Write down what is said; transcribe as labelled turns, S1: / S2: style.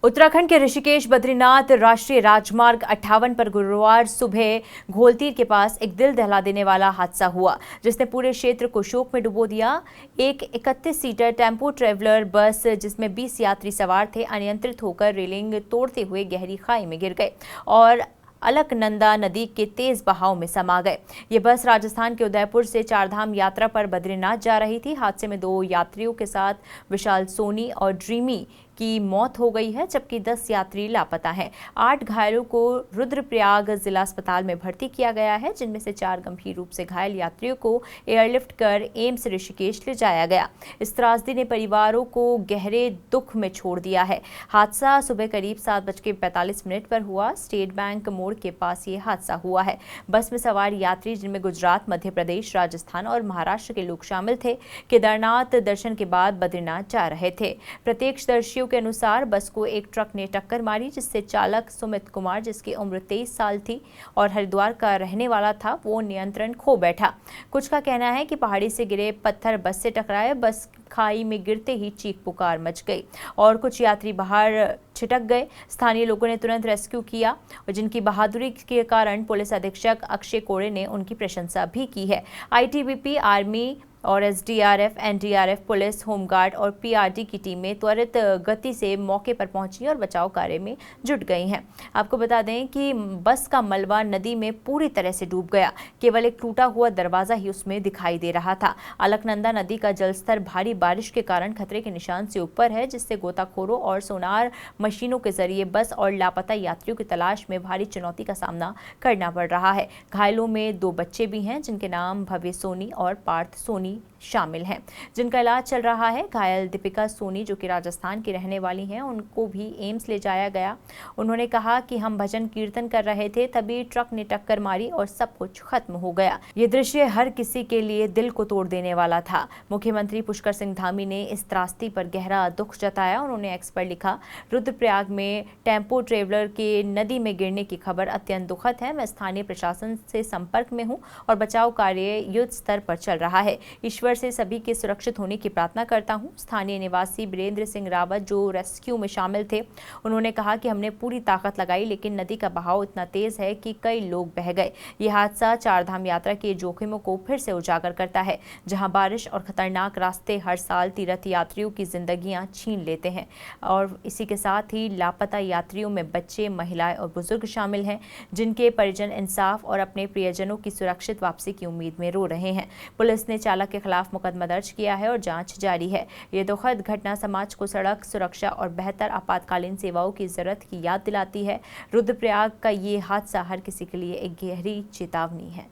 S1: उत्तराखंड के ऋषिकेश बद्रीनाथ राष्ट्रीय राजमार्ग 58 पर गुरुवार सुबह घोलतीर के पास एक दिल दहला देने वाला हादसा हुआ, जिसने पूरे क्षेत्र को शोक में डुबो दिया। एक 31 सीटर टेम्पो ट्रेवलर बस जिसमें 20 यात्री सवार थे, अनियंत्रित होकर रेलिंग तोड़ते हुए गहरी खाई में गिर गए और अलकनंदा नदी के तेज बहाव में समा गए। ये बस राजस्थान के उदयपुर से चारधाम यात्रा पर बद्रीनाथ जा रही थी। हादसे में 2 यात्रियों के साथ विशाल सोनी और ड्रीमी की मौत हो गई है, जबकि 10 यात्री लापता हैं। 8 घायलों को रुद्रप्रयाग जिला अस्पताल में भर्ती किया गया है, जिनमें से 4 गंभीर रूप से घायल यात्रियों को एयरलिफ्ट कर एम्स ऋषिकेश ले जाया गया। इस त्रासदी ने परिवारों को गहरे दुख में छोड़ दिया है। हादसा सुबह करीब 7:45 पर हुआ। स्टेट बैंक मोड़ के पास ये हादसा हुआ है। बस में सवार यात्री, जिनमें गुजरात, मध्य प्रदेश, राजस्थान और महाराष्ट्र के लोग शामिल थे, केदारनाथ दर्शन के बाद बद्रीनाथ जा रहे थे। प्रत्यक्षदर्शियों के अनुसार बस को एक ट्रक ने टक्कर मारी, जिससे चालक सुमित कुमार, जिसकी उम्र 23 साल थी और हरिद्वार का रहने वाला था, वो नियंत्रण खो बैठा। कुछ का कहना है कि पहाड़ी से गिरे पत्थर बस से टकराए। बस खाई में गिरते ही चीख पुकार मच गई और कुछ यात्री बाहर छिटक गए। स्थानीय लोगों ने तुरंत रेस्क्यू किया और जिनकी बहादुरी के कारण पुलिस अधीक्षक अक्षय कोड़े ने उनकी प्रशंसा भी की है। आईटीबीपी, आर्मी और एसडीआरएफ, एनडीआरएफ, पुलिस, होमगार्ड और पीआरडी की टीमें त्वरित गति से मौके पर पहुंची और बचाव कार्य में जुट गई हैं। आपको बता दें कि बस का मलबा नदी में पूरी तरह से डूब गया। केवल एक टूटा हुआ दरवाजा ही उसमें दिखाई दे रहा था। अलकनंदा नदी का जलस्तर भारी बारिश के कारण खतरे के निशान से ऊपर है, जिससे गोताखोरों और सोनार मशीनों के जरिए बस और लापता यात्रियों की तलाश में भारी चुनौती का सामना करना पड़ रहा है। घायलों में 2 बच्चे भी हैं, जिनके नाम भव्य सोनी और पार्थ सोनी शामिल हैं, जिनका इलाज चल रहा है। घायल दीपिका सोनी, जो कि राजस्थान की रहने वाली हैं, उनको भी एम्स ले जाया गया। उन्होंने कहा कि हम भजन कीर्तन कर रहे थे, तभी ट्रक ने टक्कर मारी और सब कुछ खत्म हो गया। ये दृश्य हर किसी के लिए दिल को तोड़ देने वाला था। मुख्यमंत्री पुष्कर सिंह धामी ने इस त्रासदी पर गहरा दुख जताया। उन्होंने एक्स पर लिखा, रुद्रप्रयाग में टेम्पो ट्रेवलर के नदी में गिरने की खबर अत्यंत दुखद है। मैं स्थानीय प्रशासन से संपर्क में हूँ और बचाव कार्य युद्ध स्तर पर चल रहा है। ईश्वर से सभी के सुरक्षित होने की प्रार्थना करता हूं। स्थानीय निवासी बीरेंद्र सिंह रावत, जो रेस्क्यू में शामिल थे, उन्होंने कहा कि हमने पूरी ताकत लगाई, लेकिन नदी का बहाव इतना तेज है कि कई लोग बह गए। यह हादसा चारधाम यात्रा के जोखिमों को फिर से उजागर करता है, जहां बारिश और खतरनाक रास्ते हर साल तीर्थ यात्रियों की जिंदगियां छीन लेते हैं। और इसी के साथ ही लापता यात्रियों में बच्चे, महिलाएं और बुजुर्ग शामिल हैं, जिनके परिजन इंसाफ और अपने प्रियजनों की सुरक्षित वापसी की उम्मीद में रो रहे हैं। पुलिस ने चालक के खिलाफ मुकदमा दर्ज किया है और जांच जारी है। ये दुखद घटना समाज को सड़क सुरक्षा और बेहतर आपातकालीन सेवाओं की जरूरत की याद दिलाती है। रुद्रप्रयाग का ये हादसा हर किसी के लिए एक गहरी चेतावनी है।